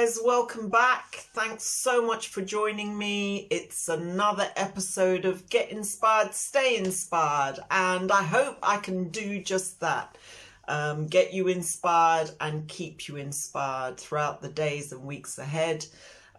guys, welcome back. Thanks so much for joining me. It's another episode of Get Inspired, Stay Inspired, and I hope I can do just that. Get you inspired and keep you inspired throughout the days and weeks ahead.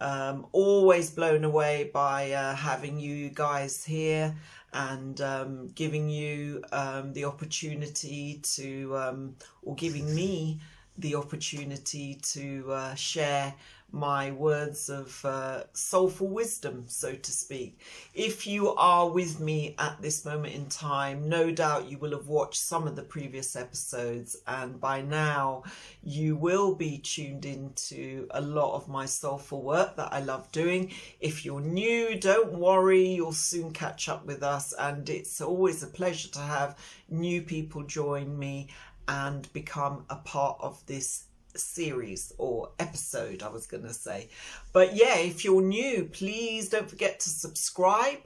Always blown away by having you guys here and giving you the opportunity to, or giving me the opportunity to share my words of soulful wisdom, so to speak. If you are with me at this moment in time, no doubt you will have watched some of the previous episodes, and by now you will be tuned into a lot of my soulful work that I love doing. If you're new, don't worry, you'll soon catch up with us, and it's always a pleasure to have new people join me and become a part of this series or episode, I was going to say. But yeah, if you're new, please don't forget to subscribe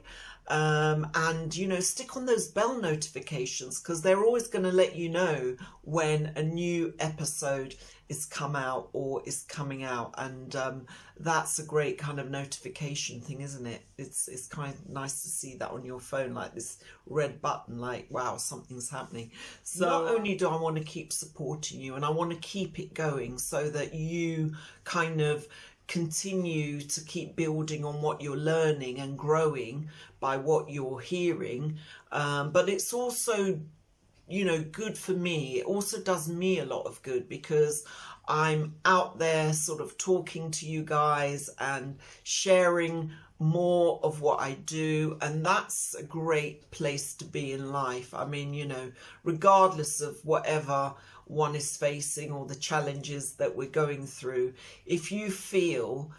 and, you know, stick on those bell notifications, because they're always going to let you know when a new episode is come out or is coming out, and that's a great kind of notification thing, isn't it? It's kind of nice to see that on your phone, like this red button, like, wow, something's happening. So not only do I want to keep supporting you, and I want to keep it going so that you kind of continue to keep building on what you're learning and growing by what you're hearing, but it's also, you know, good for me. It also does me a lot of good, because I'm out there sort of talking to you guys and sharing more of what I do, and that's a great place to be in life. I mean, you know, regardless of whatever one is facing or the challenges that we're going through, if you feel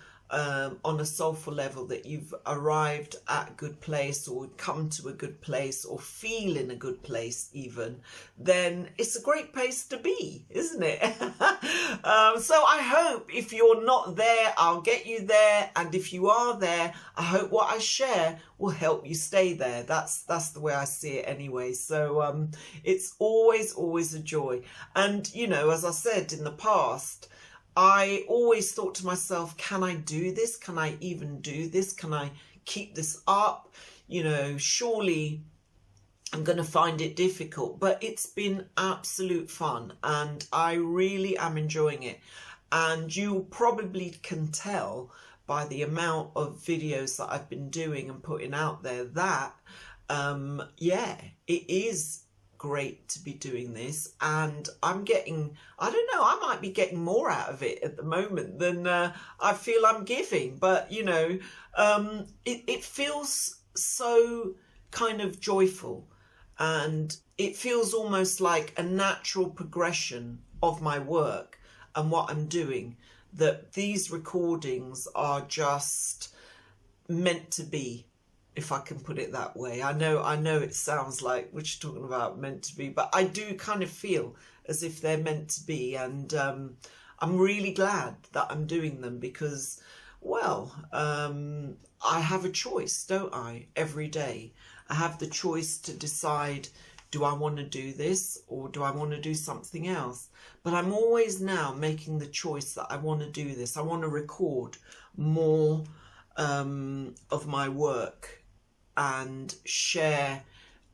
on a soulful level that you've arrived at a good place, or come to a good place, or feel in a good place even, then it's a great place to be, isn't it? So I hope if you're not there, I'll get you there, and if you are there, I hope what I share will help you stay there. That's the way I see it anyway. So it's always a joy. And, you know, as I said in the past, I always thought to myself, can I do this? Can I even do this? Can I keep this up? You know, surely I'm going to find it difficult, but it's been absolute fun and I really am enjoying it. And you probably can tell by the amount of videos that I've been doing and putting out there that, yeah, it is great to be doing this, and I'm getting, I don't know, I might be getting more out of it at the moment than I feel I'm giving, but you know, it feels so kind of joyful, and it feels almost like a natural progression of my work and what I'm doing, that these recordings are just meant to be, if I can put it that way. I know it sounds like what you're talking about, meant to be, but I do kind of feel as if they're meant to be, and I'm really glad that I'm doing them, because, well, I have a choice, don't I, every day. I have the choice to decide, do I want to do this or do I want to do something else? But I'm always now making the choice that I want to do this. I want to record more of my work and share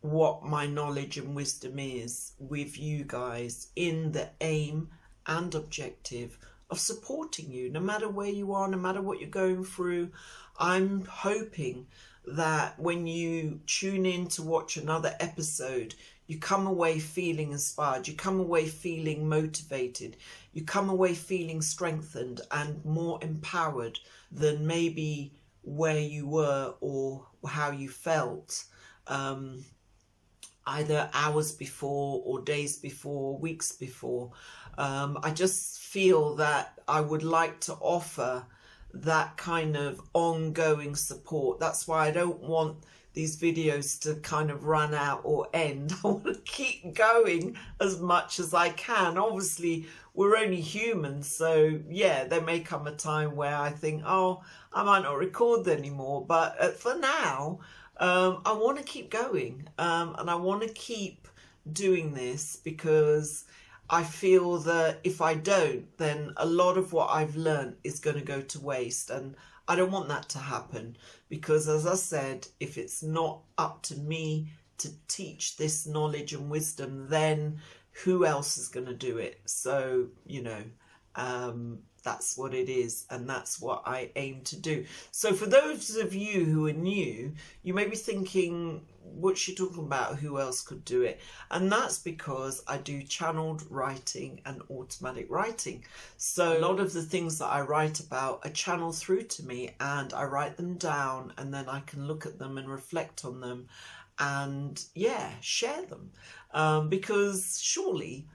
what my knowledge and wisdom is with you guys, in the aim and objective of supporting you no matter where you are, no matter what you're going through. I'm hoping that when you tune in to watch another episode, you come away feeling inspired, you come away feeling motivated, you come away feeling strengthened and more empowered than maybe where you were or how you felt either hours before or days before, weeks before. I just feel that I would like to offer that kind of ongoing support. That's why I don't want these videos to kind of run out or end. I want to keep going as much as I can. Obviously, we're only humans, so yeah, there may come a time where I think, oh, I might not record anymore. But for now, I want to keep going, and I want to keep doing this because I feel that if I don't, then a lot of what I've learned is going to go to waste. And I don't want that to happen, because as I said, if it's not up to me to teach this knowledge and wisdom, then who else is going to do it? So, you know, that's what it is, and that's what I aim to do. So for those of you who are new, you may be thinking, what's she talking about? Who else could do it? And that's because I do channeled writing and automatic writing. So a lot of the things that I write about are channeled through to me, and I write them down, and then I can look at them and reflect on them and, yeah, share them. Because surely,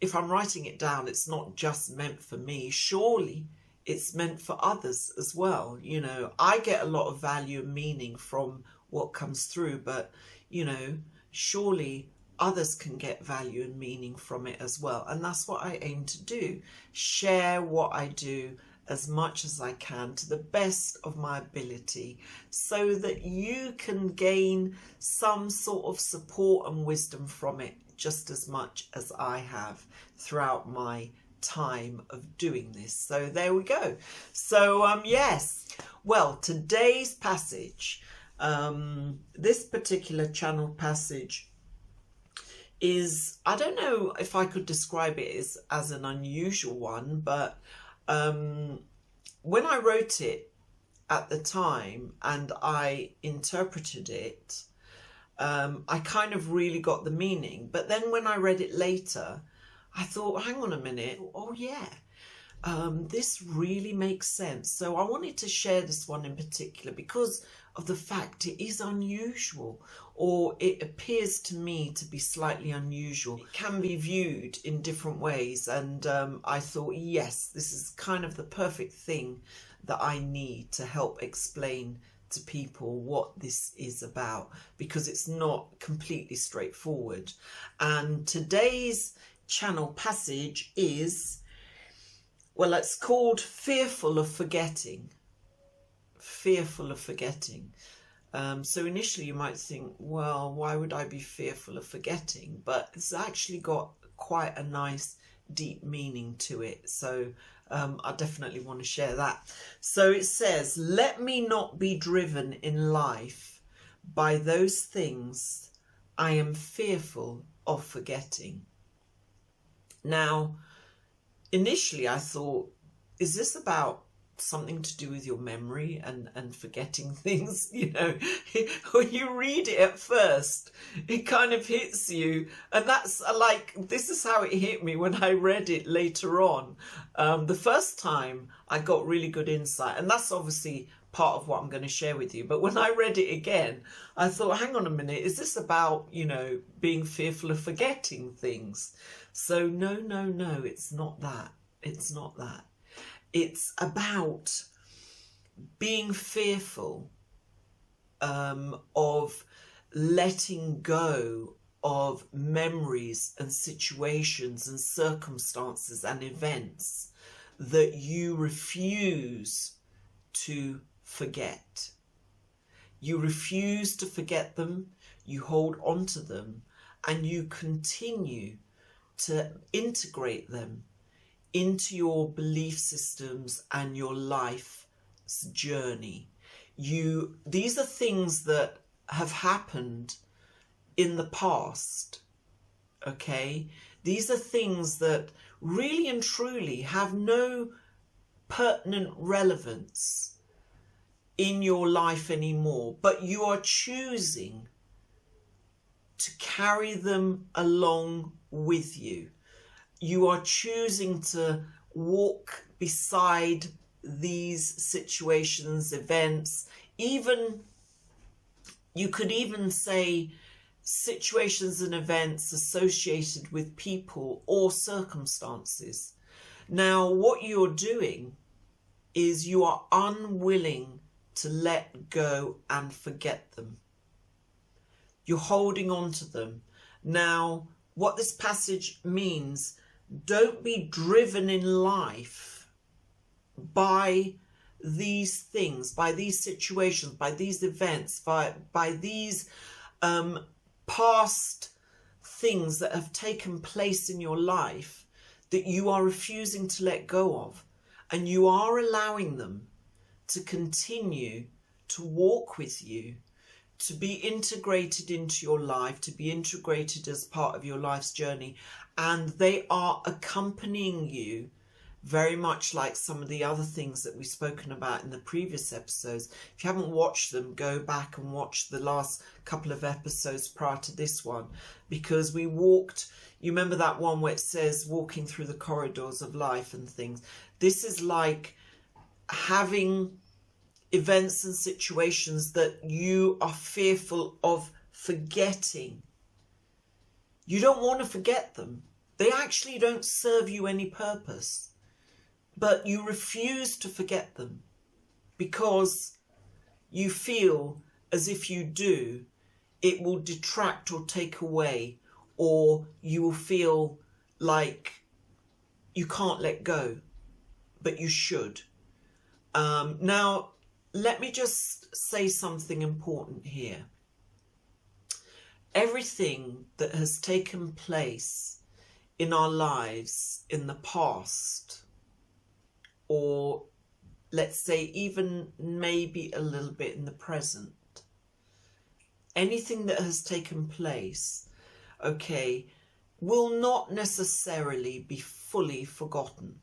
if I'm writing it down, it's not just meant for me. Surely it's meant for others as well. You know, I get a lot of value and meaning from what comes through, but, you know, surely others can get value and meaning from it as well. And that's what I aim to do. Share what I do as much as I can to the best of my ability, so that you can gain some sort of support and wisdom from it, just as much as I have throughout my time of doing this. So there we go. So yes, well, today's passage, this particular channel passage is, I don't know if I could describe it as an unusual one, but when I wrote it at the time and I interpreted it, I kind of really got the meaning. But then when I read it later, I thought, hang on a minute, oh yeah, this really makes sense. So I wanted to share this one in particular because of the fact it is unusual, or it appears to me to be slightly unusual. It can be viewed in different ways, and I thought, yes, this is kind of the perfect thing that I need to help explain to people what this is about, because it's not completely straightforward. And today's channel passage is, well, it's called Fearful of Forgetting. Fearful of forgetting. So initially you might think, well, why would I be fearful of forgetting? But it's actually got quite a nice deep meaning to it. So I definitely want to share that. So it says, let me not be driven in life by those things I am fearful of forgetting. Now, initially I thought, is this about something to do with your memory and forgetting things? You know, when you read it at first, it kind of hits you, and that's like, this is how it hit me when I read it later on. The first time I got really good insight, and that's obviously part of what I'm going to share with you. But when I read it again, I thought, hang on a minute, is this about, you know, being fearful of forgetting things? So no, it's not that. It's not that. It's about being fearful of letting go of memories and situations and circumstances and events that you refuse to forget. You refuse to forget them, you hold on to them, and you continue to integrate them into your belief systems and your life's journey. These are things that have happened in the past, okay? These are things that really and truly have no pertinent relevance in your life anymore, but you are choosing to carry them along with you. You are choosing to walk beside these situations, events, even, you could even say situations and events associated with people or circumstances. Now, what you're doing is you are unwilling to let go and forget them. You're holding on to them. Now, what this passage means, don't be driven in life by these things, by these situations, by these events, by these past things that have taken place in your life that you are refusing to let go of, and you are allowing them to continue to walk with you, to be integrated into your life, to be integrated as part of your life's journey, and they are accompanying you very much like some of the other things that we've spoken about in the previous episodes. If you haven't watched them, go back and watch the last couple of episodes prior to this one, because we walked, you remember that one where it says walking through the corridors of life and things. This is like having events and situations that you are fearful of forgetting. You don't want to forget them. They actually don't serve you any purpose, but you refuse to forget them because you feel as if you do, it will detract or take away, or you will feel like you can't let go, but you should. Now, let me just say something important here. Everything that has taken place in our lives in the past, or let's say even maybe a little bit in the present, anything that has taken place, okay, will not necessarily be fully forgotten.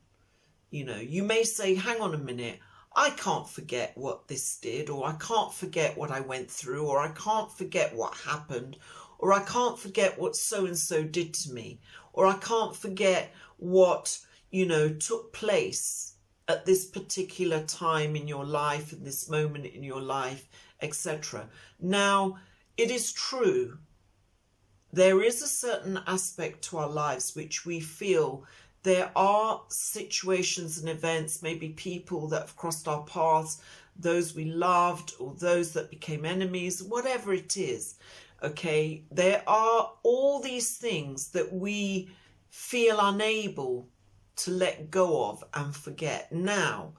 You know, you may say, hang on a minute, I can't forget what this did, or I can't forget what I went through, or I can't forget what happened, or I can't forget what so-and-so did to me, or I can't forget what, you know, took place at this particular time in your life, in this moment in your life, etc. Now, it is true, there is a certain aspect to our lives which we feel there are situations and events, maybe people that have crossed our paths, those we loved or those that became enemies, whatever it is, okay? There are all these things that we feel unable to let go of and forget. Now,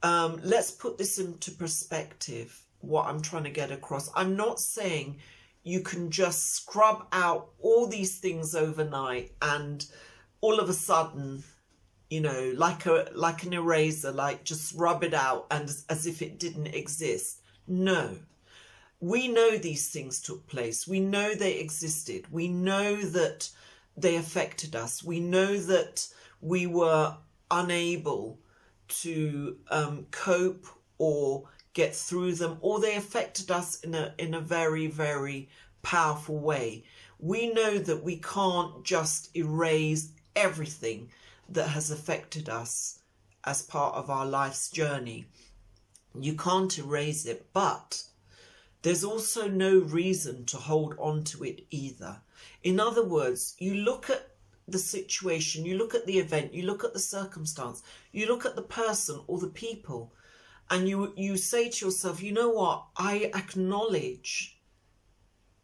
let's put this into perspective, what I'm trying to get across. I'm not saying you can just scrub out all these things overnight and all of a sudden, you know, like an eraser, like just rub it out and as if it didn't exist. No, we know these things took place. We know they existed. We know that they affected us. We know that we were unable to cope or get through them, or they affected us in a very, very powerful way. We know that we can't just erase everything that has affected us as part of our life's journey. You can't erase it, but there's also no reason to hold on to it either. In other words, you look at the situation, you look at the event, you look at the circumstance, you look at the person or the people, and you say to yourself, you know what, I acknowledge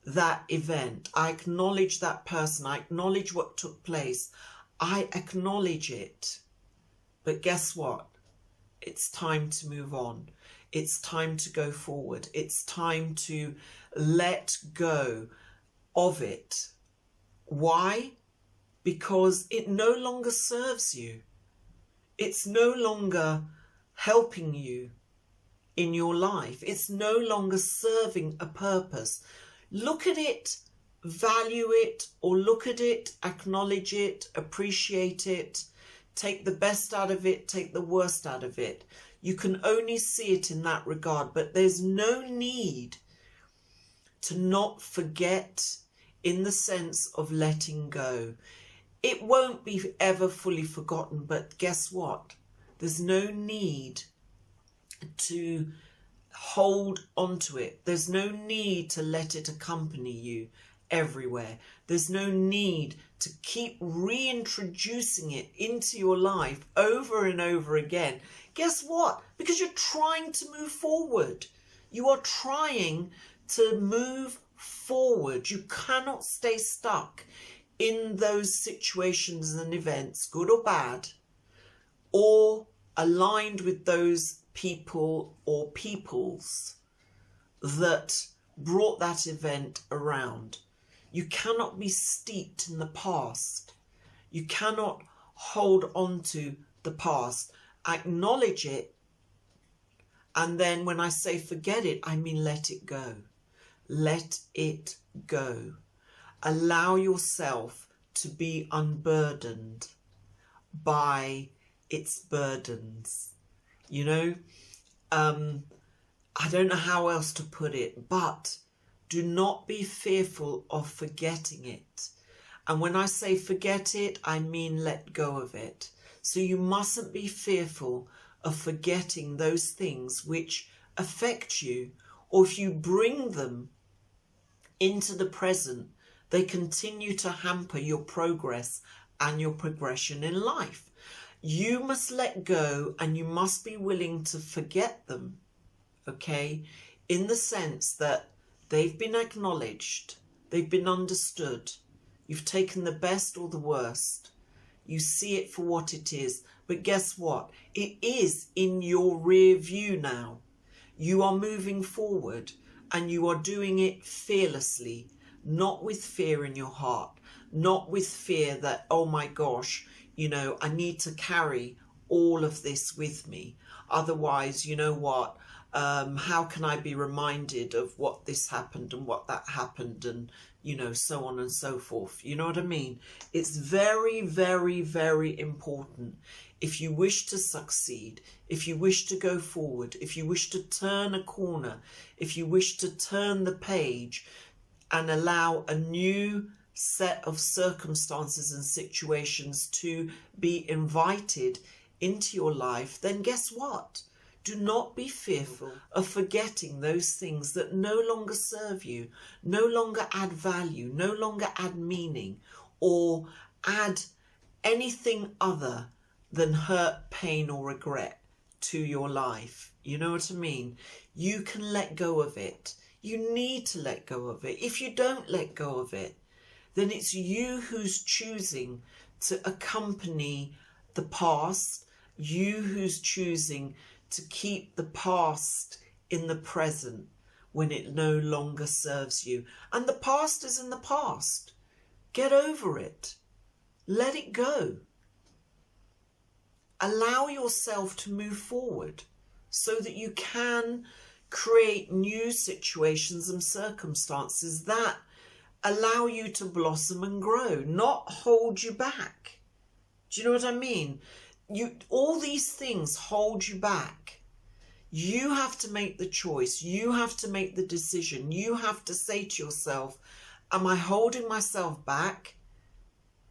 that event, I acknowledge that person, I acknowledge what took place, I acknowledge it. But guess what? It's time to move on. It's time to go forward. It's time to let go of it. Why? Because it no longer serves you. It's no longer helping you in your life. It's no longer serving a purpose. Look at it, value it, or look at it, acknowledge it, appreciate it, take the best out of it, take the worst out of it. You can only see it in that regard, but there's no need to not forget in the sense of letting go. It won't be ever fully forgotten, but guess what? There's no need to hold onto it. There's no need to let it accompany you everywhere. There's no need to keep reintroducing it into your life over and over again. Guess what? Because you're trying to move forward. You are trying to move forward. You cannot stay stuck in those situations and events, good or bad, or aligned with those people or peoples that brought that event around. You cannot be steeped in the past. You cannot hold on to the past. Acknowledge it. And then when I say forget it, I mean let it go. Let it go. Allow yourself to be unburdened by its burdens. You know, I don't know how else to put it, but do not be fearful of forgetting it. And when I say forget it, I mean let go of it. So you mustn't be fearful of forgetting those things which affect you, or if you bring them into the present, they continue to hamper your progress and your progression in life. You must let go, and you must be willing to forget them, okay? In the sense that they've been acknowledged, they've been understood. You've taken the best or the worst. You see it for what it is. But guess what? It is in your rear view now. You are moving forward, and you are doing it fearlessly, not with fear in your heart, not with fear that, oh my gosh, you know, I need to carry all of this with me. Otherwise, you know what? How can I be reminded of what this happened and what that happened, and, you know, so on and so forth. You know what I mean? It's very, very, very important. If you wish to succeed, if you wish to go forward, if you wish to turn a corner, if you wish to turn the page and allow a new set of circumstances and situations to be invited into your life, then guess what? Do not be fearful of forgetting those things that no longer serve you, no longer add value, no longer add meaning, or add anything other than hurt, pain, or regret to your life. You know what I mean? You can let go of it. You need to let go of it. If you don't let go of it, then it's you who's choosing to accompany the past, you who's choosing to keep the past in the present when it no longer serves you. And the past is in the past. Get over it. Let it go. Allow yourself to move forward so that you can create new situations and circumstances that allow you to blossom and grow, not hold you back. Do you know what I mean? All these things hold you back. You have to make the choice. You have to make the decision. You have to say to yourself, am I holding myself back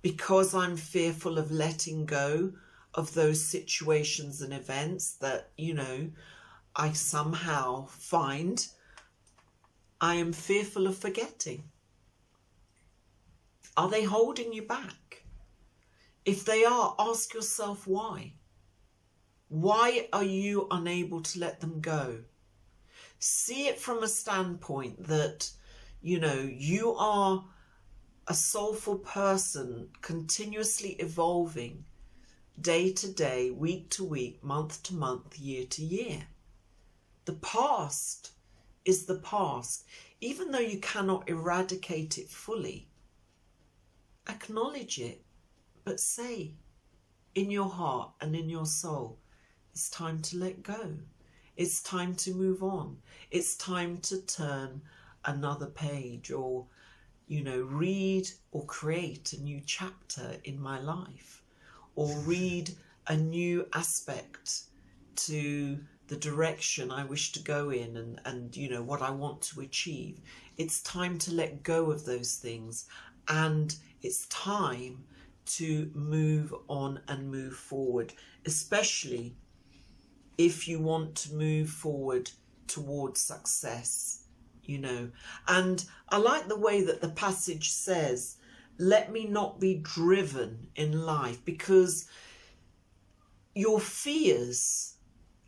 because I'm fearful of letting go of those situations and events that, you know, I somehow find I am fearful of forgetting? Are they holding you back? If they are, ask yourself why. Why are you unable to let them go? See it from a standpoint that, you know, you are a soulful person continuously evolving day to day, week to week, month to month, year to year. The past is the past. Even though you cannot eradicate it fully, acknowledge it, but say in your heart and in your soul, it's time to let go. It's time to move on. It's time to turn another page, or, you know, read or create a new chapter in my life, or read a new aspect to the direction I wish to go in, and you know, what I want to achieve. It's time to let go of those things, and it's time to move on and move forward, especially if you want to move forward towards success, you know. And I like the way that the passage says, let me not be driven in life, because your fears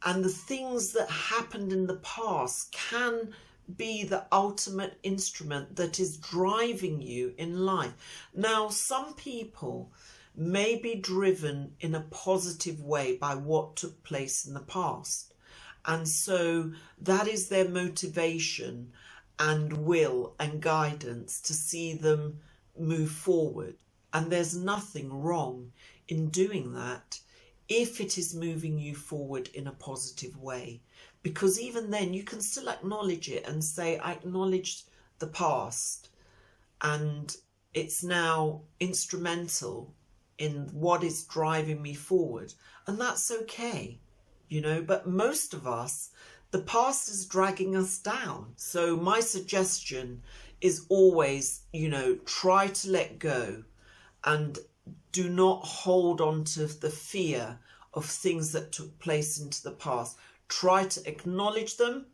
and the things that happened in the past can be the ultimate instrument that is driving you in life. Now, some people may be driven in a positive way by what took place in the past, and so that is their motivation, and will and guidance to see them move forward. And there's nothing wrong in doing that if it is moving you forward in a positive way. Because even then you can still acknowledge it and say, I acknowledge the past and it's now instrumental in what is driving me forward. And that's okay, you know, but most of us, the past is dragging us down. So my suggestion is always, you know, try to let go and do not hold on to the fear of things that took place into the past. Try to acknowledge them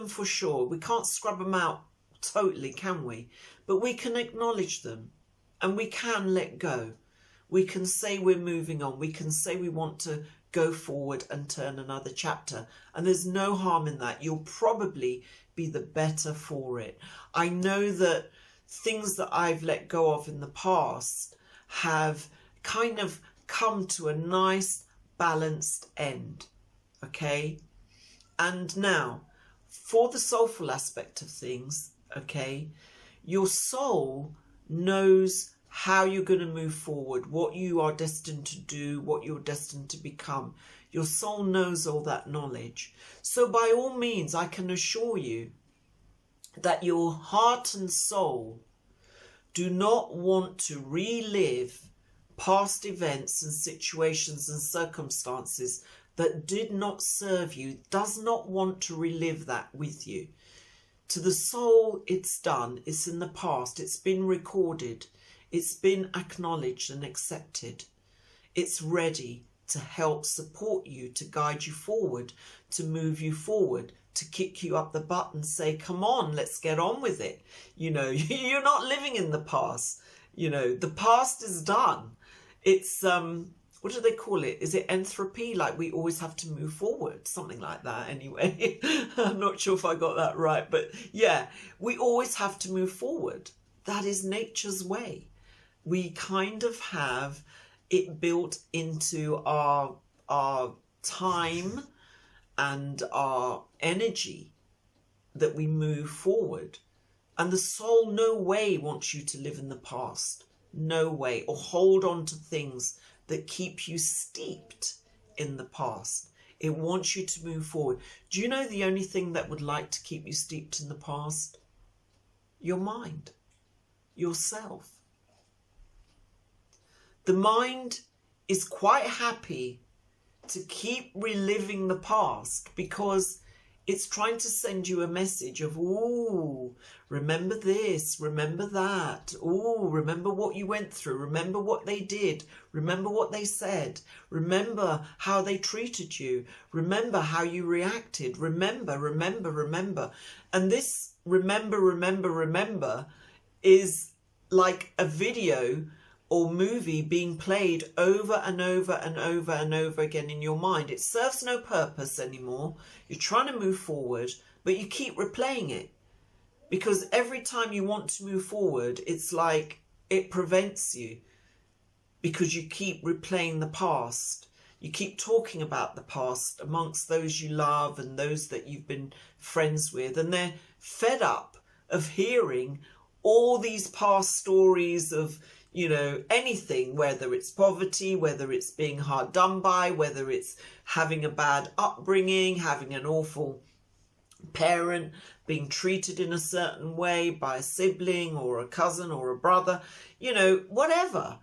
for sure. We can't scrub them out totally, can we? But we can acknowledge them and we can let go. We can say we're moving on. We can say we want to go forward and turn another chapter. And there's no harm in that. You'll probably be the better for it. I know that things that I've let go of in the past have kind of come to a nice balanced end. Okay? And now, for the soulful aspect of things, okay, your soul knows how you're going to move forward, what you are destined to do, what you're destined to become. Your soul knows all that knowledge. So by all means, I can assure you that your heart and soul do not want to relive past events and situations and circumstances that did not serve you, does not want to relive that with you. To the soul, it's done. It's in the past. It's been recorded. It's been acknowledged and accepted. It's ready to help support you, to guide you forward, to move you forward, to kick you up the butt and say, come on, let's get on with it. You know, you're not living in the past. You know, the past is done. It's, what do they call it? Is it entropy? Like we always have to move forward, something like that anyway. I'm not sure if I got that right, but yeah, we always have to move forward. That is nature's way. We kind of have it built into our time and our energy that we move forward. And the soul no way wants you to live in the past. No way. Or hold on to things that keep you steeped in the past. It wants you to move forward. Do you know the only thing that would like to keep you steeped in the past? Your mind. Yourself. The mind is quite happy to keep reliving the past because it's trying to send you a message of, ooh, remember this, remember that. Ooh, remember what you went through. Remember what they did. Remember what they said. Remember how they treated you. Remember how you reacted. Remember, remember, remember. And this remember is like a video or movie being played over and over and over and over again in your mind. It serves no purpose anymore. You're trying to move forward, but you keep replaying it. Because every time you want to move forward, it's like it prevents you. Because you keep replaying the past. You keep talking about the past amongst those you love and those that you've been friends with. And they're fed up of hearing all these past stories of, you know, anything, whether it's poverty, whether it's being hard done by, whether it's having a bad upbringing, having an awful parent, being treated in a certain way by a sibling or a cousin or a brother, you know, whatever.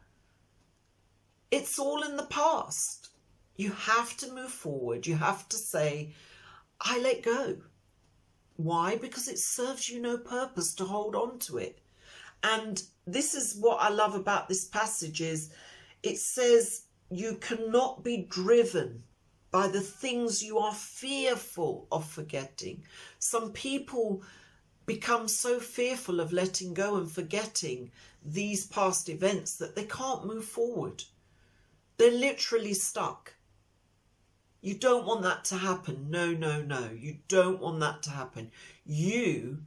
It's all in the past. You have to move forward. You have to say, I let go. Why? Because it serves you no purpose to hold on to it. And this is what I love about this passage is it says you cannot be driven by the things you are fearful of forgetting. Some people become so fearful of letting go and forgetting these past events that they can't move forward. They're literally stuck. You don't want that to happen. No, no, no. You don't want that to happen. You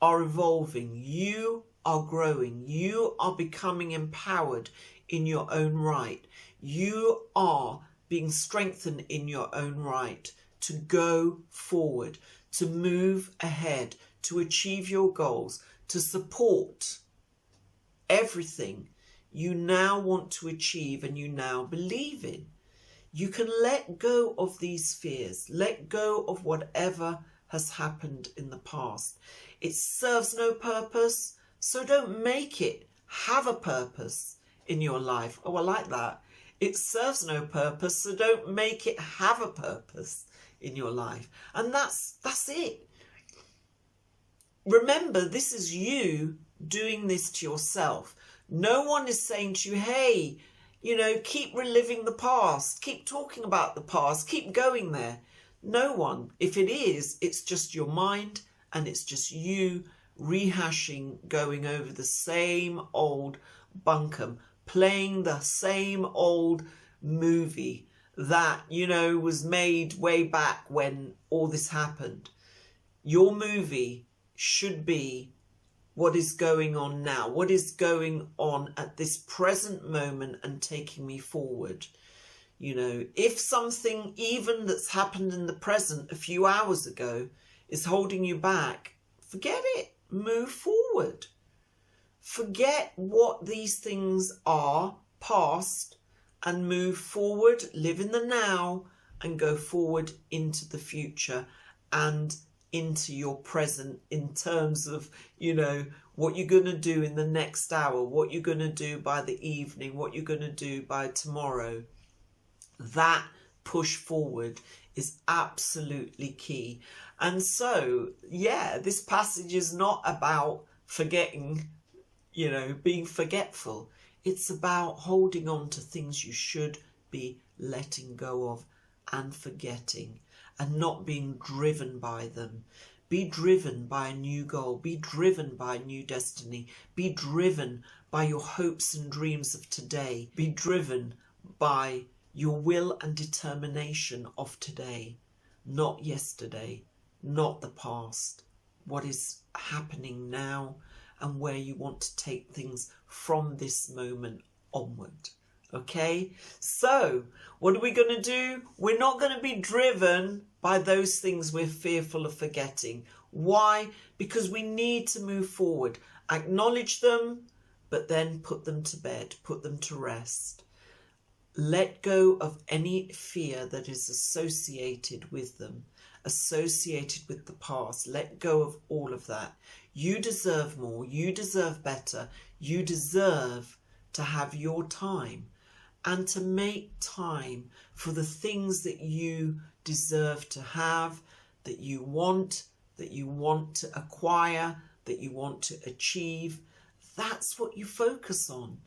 are evolving. You are growing. You are becoming empowered in your own right. You are being strengthened in your own right to go forward, to move ahead, to achieve your goals, to support everything you now want to achieve and you now believe in. You can let go of these fears, let go of whatever has happened in the past. It serves no purpose, so don't make it have a purpose in your life. Oh, I like that. It serves no purpose, so don't make it have a purpose in your life. And that's it. Remember, this is you doing this to yourself. No one is saying to you, hey, keep reliving the past, keep talking about the past, keep going there. No one. If it is, it's just your mind, and it's just you rehashing, going over the same old bunkum, playing the same old movie that, was made way back when all this happened. Your movie should be what is going on now, what is going on at this present moment and taking me forward. If something even that's happened in the present a few hours ago is holding you back, forget it, move forward. Forget what these things are, past, and move forward, live in the now, and go forward into the future and into your present in terms of, what you're going to do in the next hour, what you're going to do by the evening, what you're going to do by tomorrow. That push forward is absolutely key. And so, this passage is not about forgetting, being forgetful. It's about holding on to things you should be letting go of and forgetting, and not being driven by them. Be driven by a new goal. Be driven by a new destiny. Be driven by your hopes and dreams of today. Be driven by your will and determination of today, not yesterday, not the past. What is happening now and where you want to take things from this moment onward. Okay, so what are we going to do? We're not going to be driven by those things we're fearful of forgetting. Why? Because we need to move forward. Acknowledge them, but then put them to bed, put them to rest. Let go of any fear that is associated with them, associated with the past. Let go of all of that. You deserve more. You deserve better. You deserve to have your time, and to make time for the things that you deserve to have, that you want to acquire, that you want to achieve. That's what you focus on.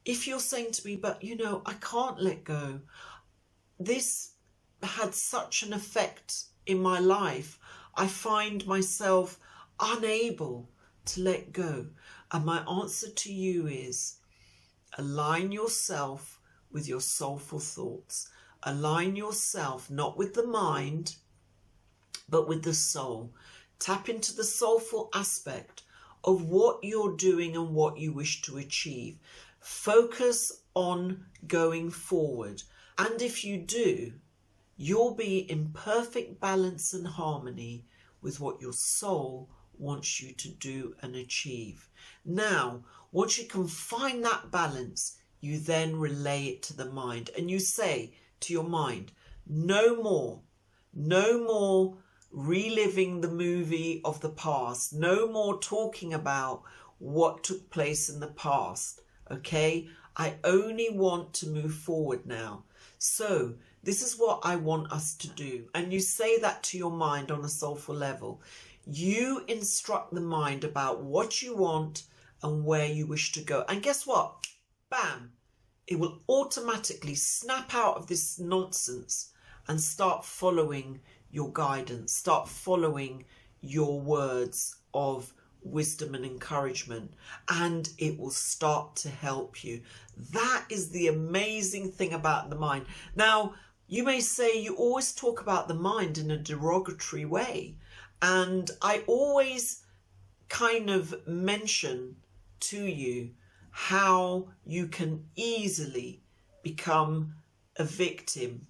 If you're saying to me, but I can't let go. This had such an effect in my life. I find myself unable to let go. And my answer to you is, align yourself with your soulful thoughts. Align yourself not with the mind, but with the soul. Tap into the soulful aspect of what you're doing and what you wish to achieve. Focus on going forward. And if you do, you'll be in perfect balance and harmony with what your soul wants you to do and achieve. Now, once you can find that balance, you then relay it to the mind, and you say to your mind, no more reliving the movie of the past, no more talking about what took place in the past. Okay, I only want to move forward now. So this is what I want us to do. And you say that to your mind on a soulful level. You instruct the mind about what you want and where you wish to go. And guess what? Bam! It will automatically snap out of this nonsense and start following your guidance, start following your words of wisdom and encouragement, and it will start to help you. That is the amazing thing about the mind. Now, you may say you always talk about the mind in a derogatory way, and I always kind of mention to you how you can easily become a victim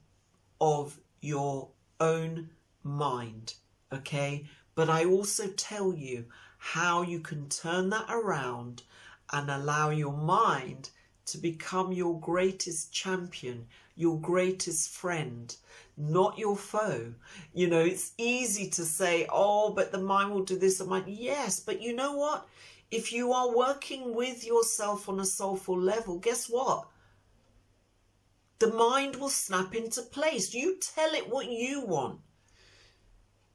of your own mind, okay? but I also tell you how you can turn that around and allow your mind to become your greatest champion, your greatest friend, not your foe. You know, it's easy to say, oh, but the mind will do this. Yes, but you know what? If you are working with yourself on a soulful level, guess what? The mind will snap into place. You tell it what you want,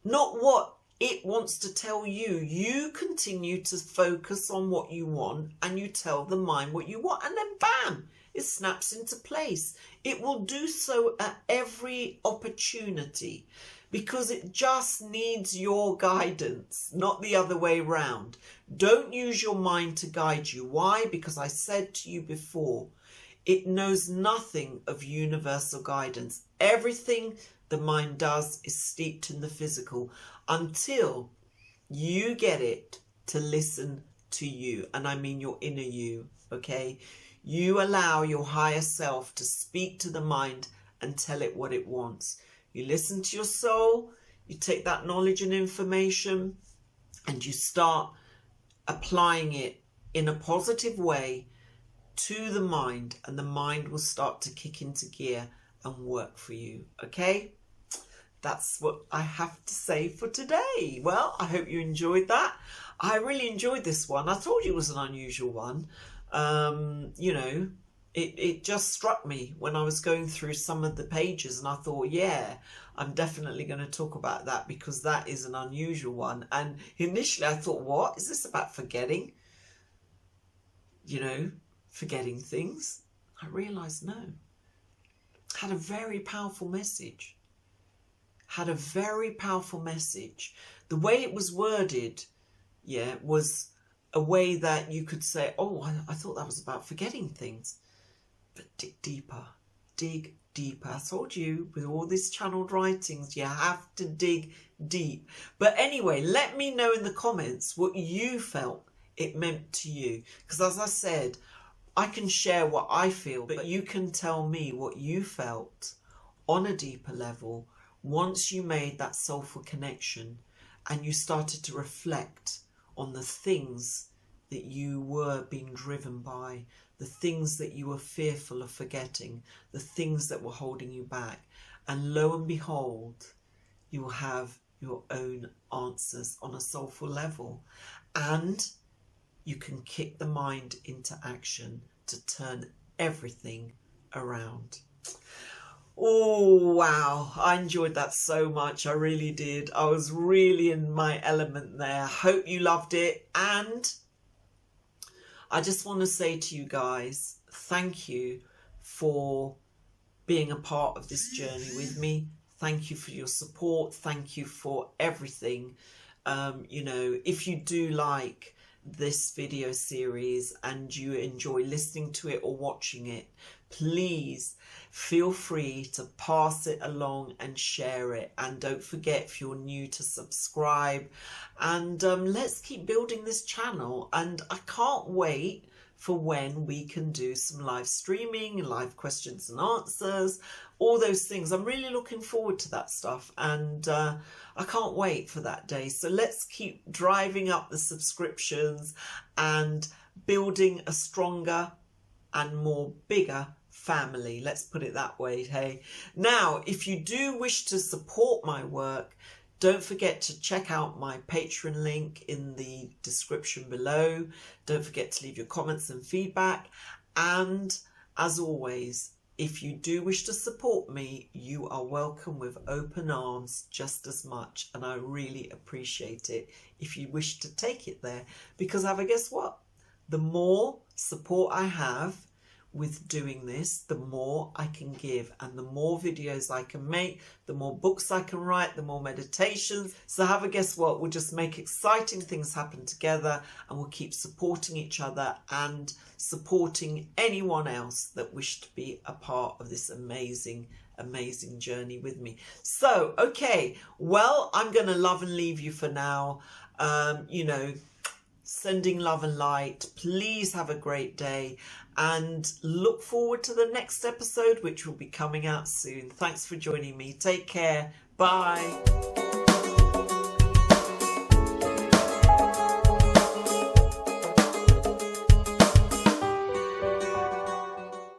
not what it wants to tell you. You continue to focus on what you want and you tell the mind what you want, and then bam, it snaps into place. It will do so at every opportunity because it just needs your guidance, not the other way round. Don't use your mind to guide you. Why? Because I said to you before, it knows nothing of universal guidance. Everything the mind does is steeped in the physical until you get it to listen to you. And I mean your inner you, okay? You allow your higher self to speak to the mind and tell it what it wants. You listen to your soul, you take that knowledge and information and you start applying it in a positive way to the mind, and the mind will start to kick into gear and work for you, okay? That's what I have to say for today. Well, I hope you enjoyed that. I really enjoyed this one. I told you it was an unusual one. You know, it just struck me when I was going through some of the pages and I thought, yeah, I'm definitely going to talk about that because that is an unusual one. And initially I thought, what? Is this about forgetting? You know, forgetting things? I realised no. Had a very powerful message. Had a very powerful message. The way it was worded, yeah, was a way that you could say, oh, I thought that was about forgetting things. But dig deeper. Dig deeper. I told you, with all these channeled writings, you have to dig deep. But anyway, let me know in the comments what you felt it meant to you. Because as I said, I can share what I feel, but you can tell me what you felt on a deeper level once you made that soulful connection and you started to reflect on the things that you were being driven by, the things that you were fearful of forgetting, the things that were holding you back. And lo and behold, you will have your own answers on a soulful level. And you can kick the mind into action to turn everything around. Oh, wow. I enjoyed that so much. I really did. I was really in my element there. Hope you loved it. And I just want to say to you guys, thank you for being a part of this journey with me. Thank you for your support. Thank you for everything. You know, if you do like this video series and you enjoy listening to it or watching it, please feel free to pass it along and share it. And don't forget, if you're new, to subscribe. And let's keep building this channel. And I can't wait for when we can do some live streaming, live questions and answers, all those things. I'm really looking forward to that stuff, and I can't wait for that day. So let's keep driving up the subscriptions and building a stronger and more bigger family. Let's put it that way, hey? Now, if you do wish to support my work, don't forget to check out my Patreon link in the description below. Don't forget to leave your comments and feedback. And as always, if you do wish to support me, you are welcome with open arms just as much. And I really appreciate it if you wish to take it there. Because guess what? The more support I have with doing this, the more I can give, and the more videos I can make, the more books I can write, the more meditations. So guess what? We'll just make exciting things happen together, and we'll keep supporting each other and supporting anyone else that wished to be a part of this amazing journey with me. So, okay, well, I'm going to love and leave you for now. You know, sending love and light. Please have a great day and look forward to the next episode, which will be coming out soon. Thanks for joining me. Take care. Bye.